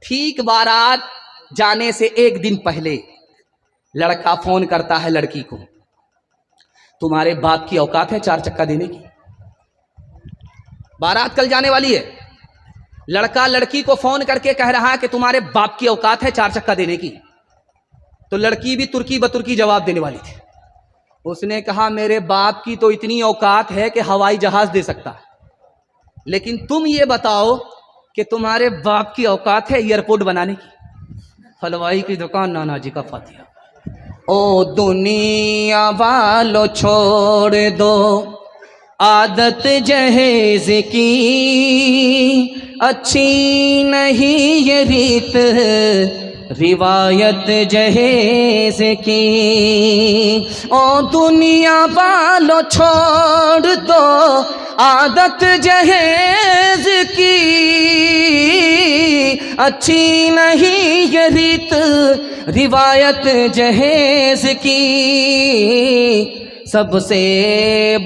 ठीक बारात जाने से एक दिन पहले लड़का फोन करता है लड़की को, तुम्हारे बाप की औकात है 4 चक्का देने की? बारात कल जाने वाली है, लड़का लड़की को फोन करके कह रहा है कि तुम्हारे बाप की औकात है 4 चक्का देने की। तो लड़की भी तुर्की बतुर्की जवाब देने वाली थी। उसने कहा मेरे बाप की तो इतनी औकात है कि हवाई जहाज दे सकता है, लेकिन तुम ये बताओ कि तुम्हारे बाप की औकात है एयरपोर्ट बनाने की? हलवाई की दुकान नाना जी का फातिहा। ओ दुनिया वालों छोड़ दो आदत जहेज की, अच्छी नहीं ये रीत रिवायत जहेज की। ओ दुनिया वालों छोड़ दो आदत जहेज की, अच्छी नहीं ये रीत रिवायत जहेज की। सबसे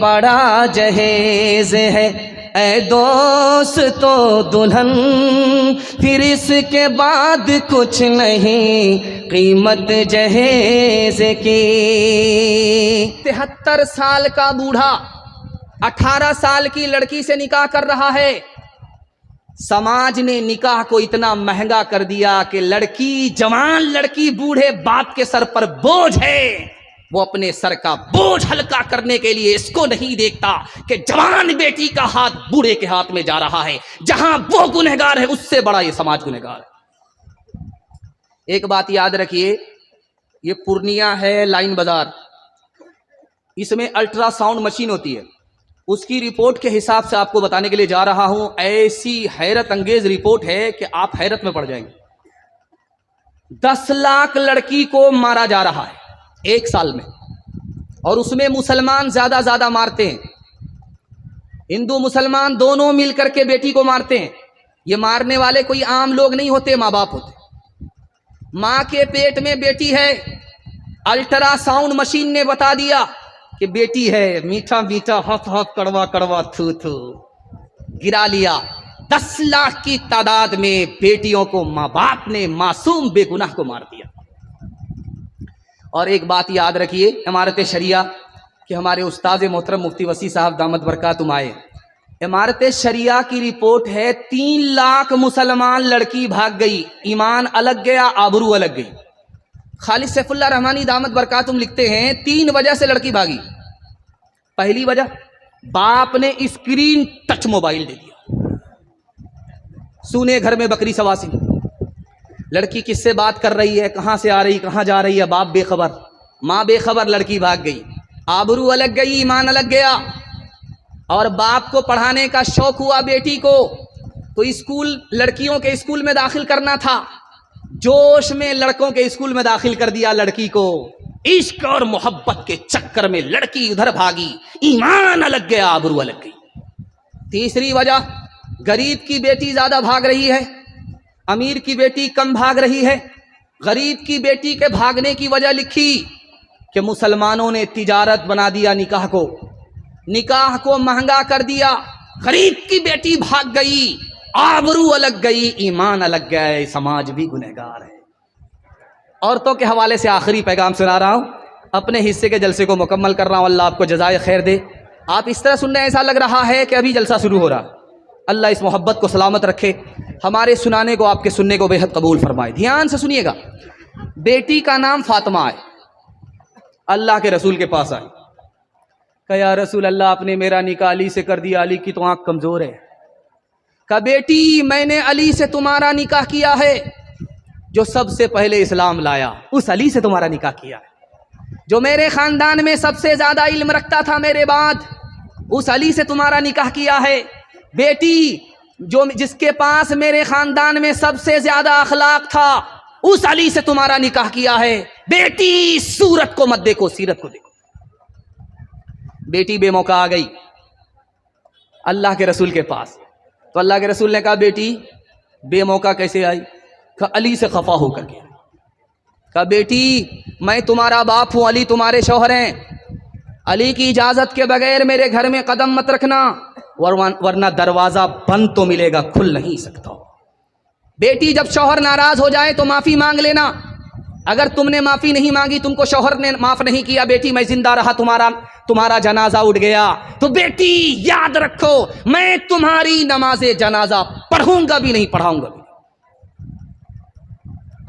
बड़ा जहेज है ऐ दोस्त तो दुल्हन, फिर इसके बाद कुछ नहीं कीमत जहेज की। 73 साल का बूढ़ा 18 साल की लड़की से निकाह कर रहा है। समाज ने निकाह को इतना महंगा कर दिया कि लड़की, जवान लड़की बूढ़े बाप के सर पर बोझ है। वो अपने सर का बोझ हल्का करने के लिए इसको नहीं देखता कि जवान बेटी का हाथ बूढ़े के हाथ में जा रहा है। जहां वो गुनहगार है उससे बड़ा ये समाज गुनहगार है। एक बात याद रखिए, ये पूर्णिया है लाइन बाजार, इसमें अल्ट्रासाउंड मशीन होती है। उसकी रिपोर्ट के हिसाब से आपको बताने के लिए जा रहा हूं। ऐसी हैरत अंगेज रिपोर्ट है कि आप हैरत में पड़ जाएंगे। 10 लाख लड़की को मारा जा रहा है 1 साल में, और उसमें मुसलमान ज्यादा मारते हैं। हिंदू मुसलमान दोनों मिलकर के बेटी को मारते हैं। ये मारने वाले कोई आम लोग नहीं होते, माँ बाप होते। माँ के पेट में बेटी है, अल्ट्रासाउंड मशीन ने बता दिया कि बेटी है। मीठा मीठा हफ हफ कड़वा कड़वा थू थू गिरा लिया। 10 लाख की तादाद में बेटियों को माँ बाप ने मासूम बेगुनाह को मार दिया। और एक बात याद रखिए, इमारत शरिया कि हमारे उस्ताद मोहतरम मुफ्ती वसी साहब दामत बरकातुम आए, इमारत शरिया की रिपोर्ट है 3 लाख मुसलमान लड़की भाग गई। ईमान अलग गया, आबरू अलग गई। खालिद सैफुल्लाह रहमानी दामत बरकातुम लिखते हैं 3 वजह से लड़की भागी। पहली वजह, बाप ने स्क्रीन टच मोबाइल दे दिया। सुने घर में बकरी सवासी, लड़की किससे बात कर रही है, कहां से आ रही, कहां जा रही है, बाप बेखबर, माँ बेखबर, लड़की भाग गई। आबरू अलग गई, ईमान अलग गया। और बाप को पढ़ाने का शौक हुआ बेटी को, तो स्कूल, लड़कियों के स्कूल में दाखिल करना था। जोश में लड़कों के स्कूल में दाखिल कर दिया लड़की को। इश्क और मोहब्बत के चक्कर में लड़की उधर भागी, ईमान अलग गया, आबरू अलग गई। तीसरी वजह, गरीब की बेटी ज्यादा भाग रही है, अमीर की बेटी कम भाग रही है। गरीब की बेटी के भागने की वजह लिखी कि मुसलमानों ने तिजारत बना दिया निकाह को महंगा कर दिया। गरीब की बेटी भाग गई, आबरू अलग गई, ईमान अलग गए, समाज भी गुनहगार है। औरतों के हवाले से आखिरी पैगाम सुना रहा हूं, अपने हिस्से के जलसे को मुकम्मल कर रहा हूं। अल्लाह आपको जज़ाए खैर दे। आप इस तरह सुन रहे हैं, ऐसा लग रहा है कि अभी जलसा शुरू हो रहा। अल्लाह इस मोहब्बत को सलामत रखे, हमारे सुनाने को, आपके सुनने को बेहद कबूल फरमाए। ध्यान से सुनिएगा। बेटी का नाम फातिमा है। अल्लाह के रसूल के पास आई, कहा या रसूल अल्लाह, आपने मेरा निकाह अली से कर दिया, अली की तो आंख कमजोर है। कहा बेटी, मैंने अली से तुम्हारा निकाह किया है, जो सबसे पहले इस्लाम लाया, उस अली से तुम्हारा निकाह किया है। जो मेरे खानदान में सबसे ज्यादा इल्म रखता था मेरे बाद, उस अली से तुम्हारा निकाह किया है। बेटी, जिसके पास मेरे खानदान में सबसे ज्यादा अखलाक था, उस अली से तुम्हारा निकाह किया है। बेटी, सूरत को मत देखो, सीरत को देखो। बेटी बेमौका आ गई अल्लाह के रसूल के पास, तो अल्लाह के रसूल ने कहा बेटी बेमौका कैसे आई? कहा अली से खफा होकर के। कहा बेटी, मैं तुम्हारा बाप हूं, अली तुम्हारे शौहर हैं, अली की इजाजत के बगैर मेरे घर में कदम मत रखना, वरना दरवाजा बंद तो मिलेगा, खुल नहीं सकता। बेटी जब शौहर नाराज हो जाए तो माफी मांग लेना। अगर तुमने माफी नहीं मांगी, तुमको शौहर ने माफ नहीं किया, बेटी मैं जिंदा रहा, तुम्हारा जनाजा उठ गया, तो बेटी याद रखो मैं तुम्हारी नमाजे जनाजा पढ़ूंगा भी नहीं, पढ़ाऊंगा भी।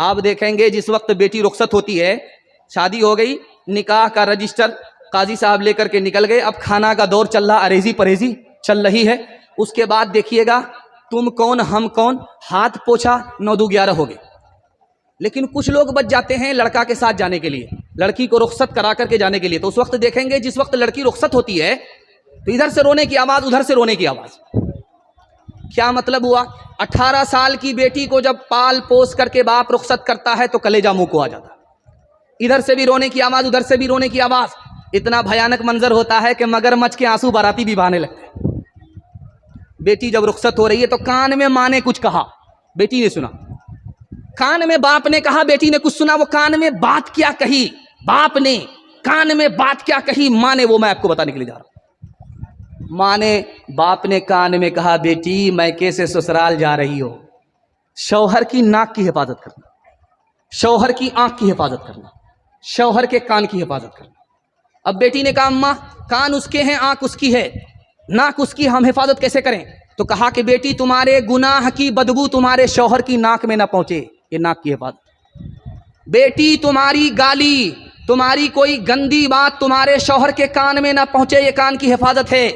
आप देखेंगे जिस वक्त बेटी रुखसत होती है, शादी हो गई, निकाह का रजिस्टर काजी साहब लेकर के निकल गए, अब खाना का दौर चल रहा, अरेजी परहेजी चल रही है। उसके बाद देखिएगा तुम कौन हम कौन, हाथ पोछा 9-2-11 हो गए। लेकिन कुछ लोग बच जाते हैं लड़का के साथ जाने के लिए, लड़की को रुखसत करा करके जाने के लिए। तो उस वक्त देखेंगे जिस वक्त लड़की रुखसत होती है तो इधर से रोने की आवाज, उधर से रोने की आवाज। क्या मतलब हुआ? 18 साल की बेटी को जब पाल पोस करके बाप रुखसत करता है तो कलेजा मुंह को आ जाता, इधर से भी रोने की आवाज, उधर से भी रोने की आवाज। इतना भयानक मंजर होता है कि मगरमच्छ के आंसू बाराती भी बहाने लगते हैं। बेटी जब रुखसत हो रही है तो कान में माँ ने कुछ कहा, बेटी ने सुना, कान में बाप ने कहा, बेटी ने कुछ सुना। वो कान में बात क्या कही, बाप ने कान में बात क्या कही, माँ ने, वो मैं आपको बताने के लिए जा रहा हूं। माँ ने, बाप ने कान में कहा, बेटी मैके से ससुराल जा रही हो, शौहर की नाक की हिफाजत करना, शौहर की आंख की हिफाजत करना, शौहर के कान की हिफाजत करना। अब बेटी ने कहा, अम्मा कान उसके हैं, आंख उसकी है, नाक उसकी, हम हिफाजत कैसे करें? तो कहा कि बेटी तुम्हारे गुनाह की बदबू तुम्हारे शौहर की नाक में ना पहुंचे, ये नाक की हिफाजत। बेटी तुम्हारी गाली, तुम्हारी कोई गंदी बात तुम्हारे शौहर के कान में ना पहुंचे, ये कान की हिफाजत है।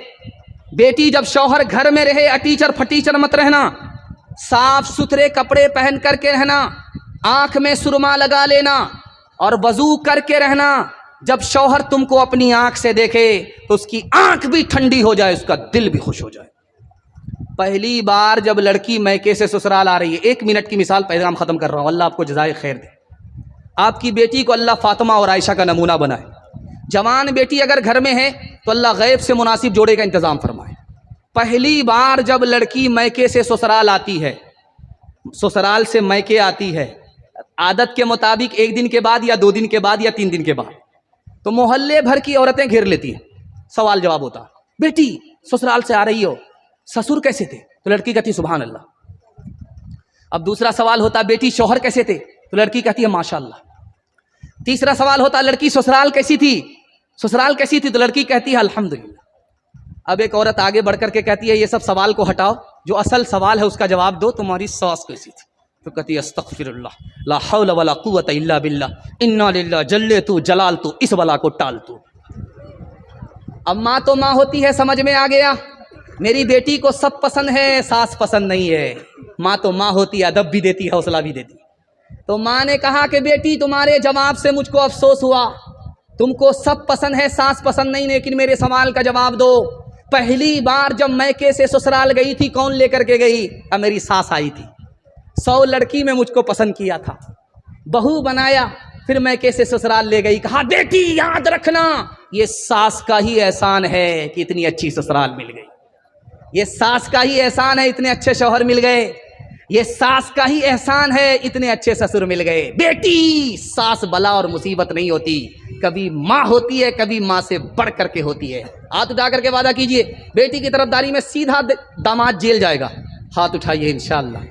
बेटी जब शौहर घर में रहे, अटीचर फटीचर मत रहना, साफ सुथरे कपड़े पहन करके रहना, आंख में सुरमा लगा लेना और वजू करके रहना। जब शौहर तुमको अपनी आंख से देखे तो उसकी आंख भी ठंडी हो जाए, उसका दिल भी खुश हो जाए। पहली बार जब लड़की मैके से ससुराल आ रही है, 1 मिनट की मिसाल, पैगाम खत्म कर रहा हूं, अल्लाह आपको जज़ाए खैर दे। आपकी बेटी को अल्लाह फातिमा और आयशा का नमूना बनाए। जवान बेटी अगर घर में है तो अल्लाह गैब से मुनासिब जोड़े का इंतजाम फरमाए। पहली बार जब लड़की मैके से ससुराल आती है, ससुराल से मैके आती है, आदत के मुताबिक 1 दिन के बाद या 2 दिन के बाद या 3 दिन के बाद, तो मोहल्ले भर की औरतें घेर लेती हैं। सवाल जवाब होता, बेटी ससुराल से आ रही हो, ससुर कैसे थे? तो लड़की कहती सुभान अल्लाह। अब दूसरा सवाल होता, बेटी शौहर कैसे थे? तो लड़की कहती है माशाअल्लाह। तीसरा सवाल होता, लड़की ससुराल कैसी थी, ससुराल कैसी थी? तो लड़की कहती है अल्हम्दुलिल्लाह। अब एक औरत आगे बढ़ करके कहती है, ये सब सवाल को हटाओ, जो असल सवाल है उसका जवाब दो, तुम्हारी सास कैसी थी? तो कहती है अस्तगफिरुल्लाह, ला हौला वला कुव्वता इल्ला बिल्लाह, इन्ना लिल्लाह जल्ले तू जलाल तू, इस बला को टाल तू। अब माँ तो माँ होती है, समझ में आ गया, मेरी बेटी को सब पसंद है, सास पसंद नहीं है। माँ तो माँ होती है, अदब भी देती है, हौसला भी देती है। तो माँ ने कहा कि बेटी तुम्हारे जवाब से मुझको अफसोस हुआ, तुमको सब पसंद है, सास पसंद नहीं, लेकिन मेरे सवाल का जवाब दो। पहली बार जब मैके से ससुराल गई थी, कौन लेकर के गई? अब मेरी सास आई थी, 100 लड़की में मुझको पसंद किया था, बहू बनाया, फिर मैके से ससुराल ले गई। कहा बेटी याद रखना, ये सास का ही एहसान है कि इतनी अच्छी ससुराल मिल गई, ये सास का ही एहसान है इतने अच्छे शौहर मिल गए, ये सास का ही एहसान है इतने अच्छे ससुर मिल गए। बेटी सास बला और मुसीबत नहीं होती, कभी माँ होती है, कभी माँ से बढ़ करके होती है। हाथ उठा करके वादा कीजिए, बेटी की तरफदारी में सीधा दामाद जेल जाएगा। हाथ उठाइए इंशाअल्लाह।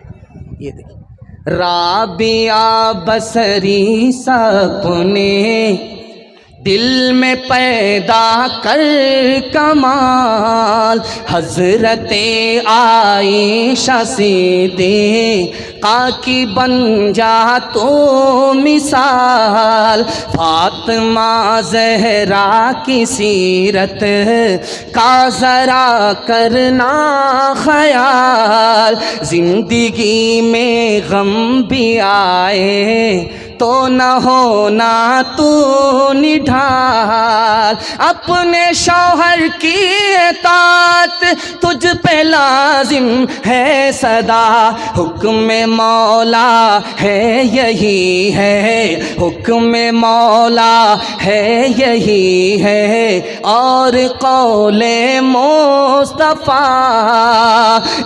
ये देखिए, राबिया बसरी सपने दिल में पैदा कर कमाल, हजरते आयशा सिद्दीक़ा की बन जा तो मिसाल, फातिमा ज़हरा की सीरत का ज़रा करना ख्याल, जिंदगी में गम भी आए तो न होना तू निढाल, अपने शौहर की एतात तुझ पे लाजिम है सदा, हुक्म मौला है यही है, हुक्म मौला है यही है, और कौले मुस्तफ़ा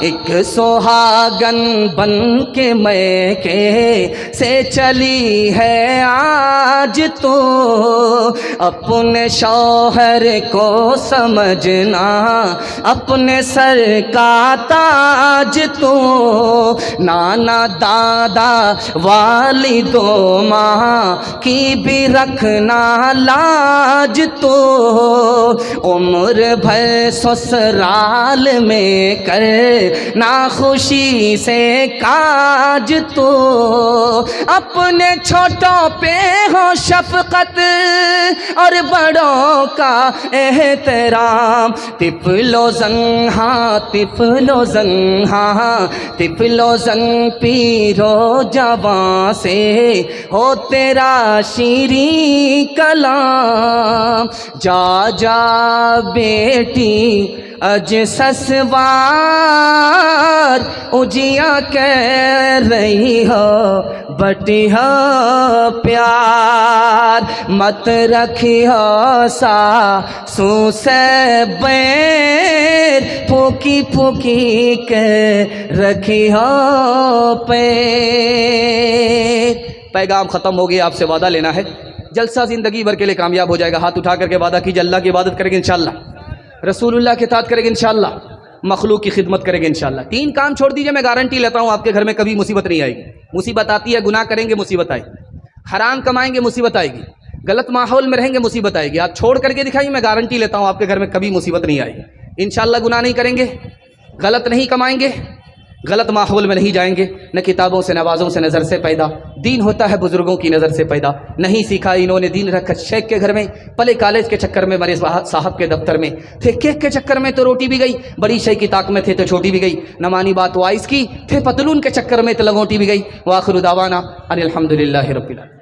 एक सुहागन बन के मैके से चली है आज तो, अपने शौहर को समझना अपने सर का ताज तो, नाना दादा वालिदों माँ की भी रखना लाज तो, उम्र भर ससुराल में कर ना खुशी से काज तो, अपने छोटों पे हो शफकत और बड़ों का एहतराम, तिफलो जंग हाँ तिफलो जंग हाँ तिफलो जंग पीरो जवां से हो तेरा शीरी कलाम, जा जा बेटी अज ससवार उजिया कह रही हो बटी हो प्यार, मत रखी हो सासू से बैर, फूकी फूकी के रखी हो पैर। पैगाम ख़त्म हो गया, आपसे वादा लेना है, जलसा ज़िंदगी भर के लिए कामयाब हो जाएगा। हाथ उठा करके वादा कीजिए, अल्लाह की इबादत करेंगे इंशाअल्लाह, रसूलुल्लाह के साथ करेंगे इंशाअल्लाह, मखलूक की खिदमत करेंगे इंशाअल्लाह। 3 काम छोड़ दीजिए, मैं गारंटी लेता हूँ आपके घर में कभी मुसीबत नहीं आएगी। मुसीबत आती है, गुनाह करेंगे मुसीबत आएगी, हराम कमाएंगे मुसीबत आएगी, गलत माहौल में रहेंगे मुसीबत आएगी। आप छोड़ करके दिखाइए, मैं गारंटी लेता हूँ आपके घर में कभी मुसीबत नहीं आएगी इंशाअल्लाह। गुनाह नहीं करेंगे, गलत नहीं कमाएंगे, गलत माहौल में नहीं जाएंगे, न किताबों से नवाज़ों से नज़र से पैदा, दीन होता है बुज़ुर्गों की नज़र से पैदा। नहीं सीखा इन्होंने दीन रखा शेख के घर में, पले कॉलेज के चक्कर में मरे साहब के दफ्तर में थे, केक के चक्कर में तो रोटी भी गई, बड़ी शे की ताक में थे तो छोटी भी गई, न मानी बात वाइस की थे, पतलून के चक्कर में तो लंगोटी भी गई। वाखिरु दावाना अनिल हम्दुलिल्लाहि रब्बिल आलमीन।